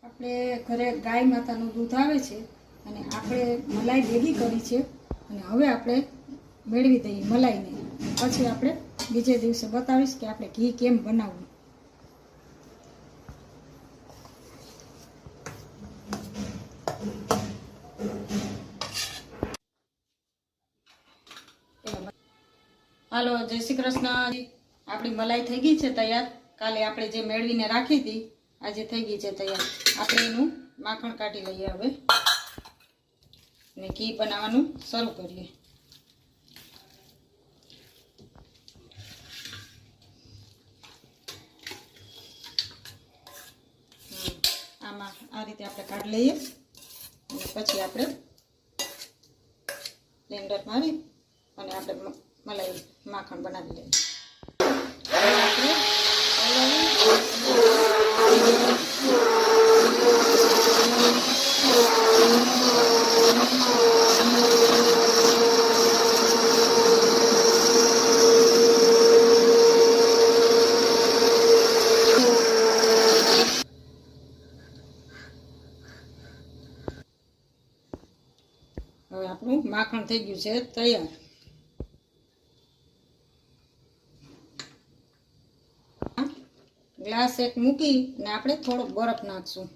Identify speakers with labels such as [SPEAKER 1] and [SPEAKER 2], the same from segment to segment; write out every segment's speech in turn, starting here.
[SPEAKER 1] આપણે ઘરે ગાય માતાનું દૂધ આવે છે અને આપણે મલાઈ ભેગી કરી છે અને હવે આપણે મેળવી દઈએ મલાઈને. પછી આપણે બીજે દિવસે બતાવીશ કે આપણે ઘી કેમ બનાવવું. હાલો, જય શ્રી કૃષ્ણ. આપણી મલાઈ થઈ ગઈ છે તૈયાર. કાલે આપણે જે મેળવીને રાખી હતી આજે થઈ ગઈ છે તૈયાર. આપણે એનું માખણ કાઢી લઈએ હવે ને ઘી બનાવવાનું શરૂ કરીએ. આમાં આ રીતે આપણે કાઢી લઈએ અને પછી આપણે બ્લેન્ડર મારી અને આપણે મલાઈ માખણ બનાવી લઈએ. હવે આપણું માખણ થઈ ગયું છે તૈયાર. ગ્લાસ એક મૂકી ને આપણે થોડો બરફ નાખશું.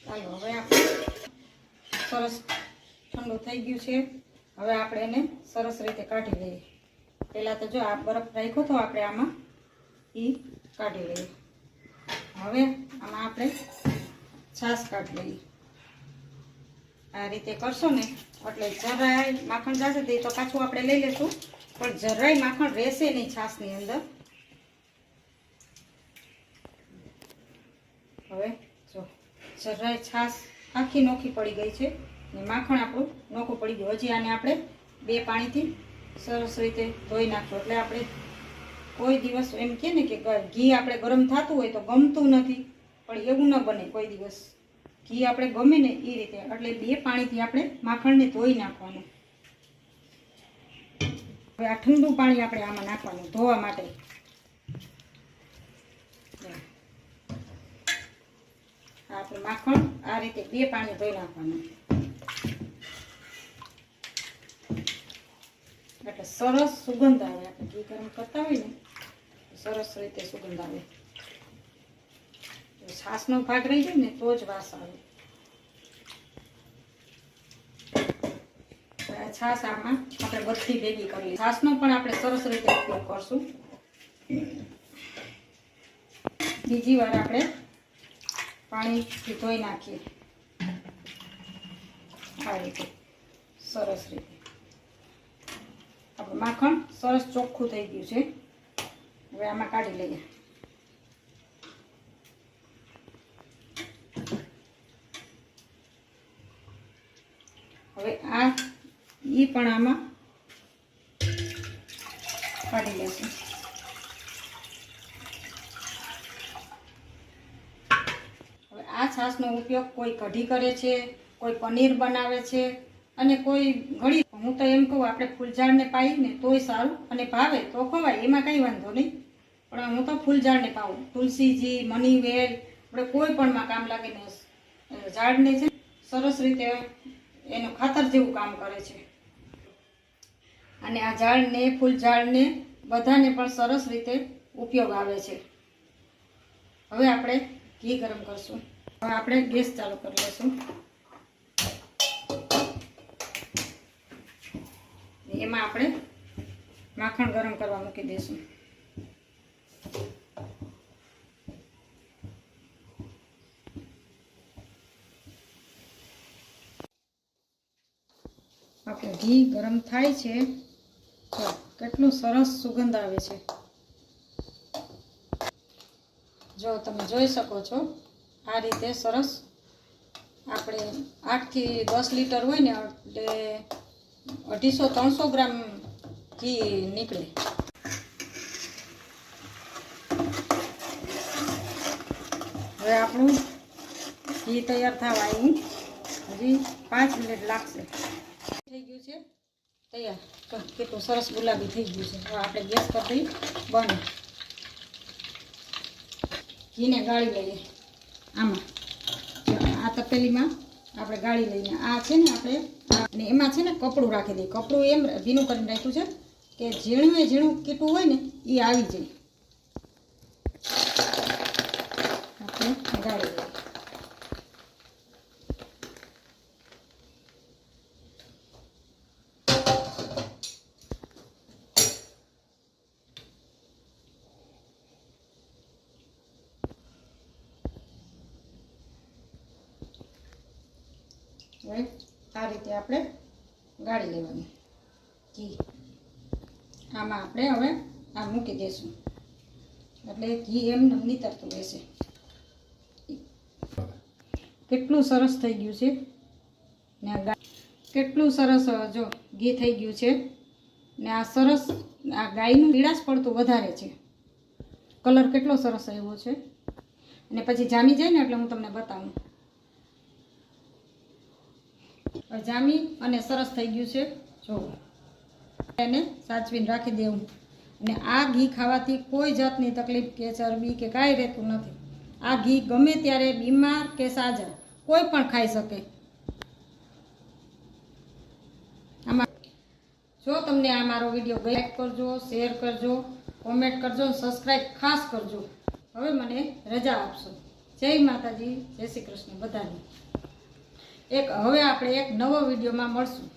[SPEAKER 1] ચાલો હવે આપણે સરસ ઠંડુ થઈ ગયું છે. હવે આપણે એને સરસ રીતે કાઢી લઈએ. પહેલાં તો જો આ બરફ રાખ્યો તો આપણે આમાં એ કાઢી લઈએ. હવે આમાં આપણે છાશ કાઢી લઈએ. આ રીતે કરશો ને એટલે જરાય માખણ જશે તે તો પાછું આપણે લઈ લઈશું, પણ જરાય માખણ રહેશે નહીં છાશની અંદર. હવે જો જરાય છાશ આખી નોખી પડી ગઈ છે ને માખણ આપણું નોખું પડી ગયું. હજી આને આપણે 2 પાણીથી સરસ રીતે ધોઈ નાખો. એટલે આપણે કોઈ દિવસ એમ કહે ને કે ઘી આપણે ગરમ થતું હોય તો ગમતું નથી, પણ એવું ન બને કોઈ દિવસ. ઘી આપણે ગમે ને એ રીતે એટલે 2 પાણીથી આપણે માખણને ધોઈ નાખવાનું. હવે આ ઠંડુ પાણી આપણે આમાં નાખવાનું ધોવા માટે. આપણે માખણ આ રીતે 2 પાણી ધોઈ નાખવાનું એટલે સરસ સુગંધ આવે. આપણે ઘી ગરમ કરતા હોય ને સરસ રીતે સુગંધ આવે. છાશનો ભાગ રહી જાય ને તો જ વાસ આવે. છાશ આમાં આપણે બધી ભેગી કરી લઈએ. છાશનો પણ આપણે સરસ રીતે ઉપયોગ કરશું. બીજી વાર આપણે પાણીથી ધોઈ નાખીએ આ રીતે સરસ રીતે. આપણું માખણ સરસ ચોખ્ખું થઈ ગયું છે. હવે આમાં કાઢી લઈએ. હવે આ ઈ પણ આમાં કાઢી લેશું. હવે આ છાશનો ઉપયોગ કોઈ કઢી કરે છે, કોઈ પનીર બનાવે છે અને કોઈ ઘણી. હું તો એમ કહું આપણે ફૂલઝાડને પાઈને તોય સારું અને ભાવે તો ખવાય, એમાં કંઈ વાંધો નહીં. પણ હું તો ફૂલઝાડને પાવું. તુલસીજી, મની વેલ આપણે કોઈ પણમાં કામ લાગે ને ઝાડને છે સરસ રીતે એનું ખાતર જેવું કામ કરે છે. અને આ ઝાડને ફૂલઝાડને બધાને પણ સરસ રીતે ઉપયોગ આવે છે. હવે આપણે ઘી ગરમ કરશું. હવે આપણે ગેસ ચાલુ કરી લઈશું. એમાં આપણે માખણ ગરમ કરવા મૂકી દઈશું. આપણું ઘી ગરમ થાય છે તો કેટલું સરસ સુગંધ આવે છે. જો તમે જોઈ શકો છો આ રીતે સરસ. આપણે 8 થી 10 લીટર હોય ને એટલે 250-300 ગ્રામ ઘી નીકળે. હવે આપણું ઘી તૈયાર થવા આવ્યું, હજી 5 મિનિટ લાગશે. થઈ ગયું છે તૈયાર. તો કેટલું સરસ ગુલાબી થઈ ગયું છે. હવે આપણે ગેસ પર દઈ બંધ. ઘીને ગાળી લઈએ આમાં. આ તપેલીમાં આપણે ગાળી લઈને આ છે ને આપણે અને એમાં છે ને કપડું રાખી દઈએ. કપડું એમ ભીનું કરીને રાખ્યું છે કે ઝીણું કીટું હોય ને એ આવી જાય. આપણે ગાળી લઈએ. હવે આ રીતે આપણે ગાળી લેવાનું ઘી. આમાં આપણે હવે આ મૂકી દઈશું એટલે ઘી એમ નીતરતું રહેશે. કેટલું સરસ થઈ ગયું છે ને કેટલું સરસ જો ઘી થઈ ગયું છે ને આ સરસ આ ગાયનું પીળાશ પડતું વધારે છે. કલર કેટલો સરસ આવ્યો છે અને પછી જામી જાય ને એટલે હું તમને બતાવું. જામી અને સરસ થઈ ગયું છે. જો એને સાચવીને રાખી દેવું. અને આ ઘી ખાવાથી કોઈ જાતની તકલીફ કે ચરબી કે કાંઈ રહેતું નથી. આ ઘી ગમે ત્યારે બીમાર કે સાજા કોઈ પણ ખાઈ શકે. આમાં જો તમને આ મારો વિડીયો ગમ્યો લાઈક કરજો, શેર કરજો, કોમેન્ટ કરજો, સબસ્ક્રાઈબ ખાસ કરજો. હવે મને રજા આપશો. જય માતાજી, જય શ્રી કૃષ્ણ બધાને. હવે આપણે એક નવો વિડીયોમાં મળશું.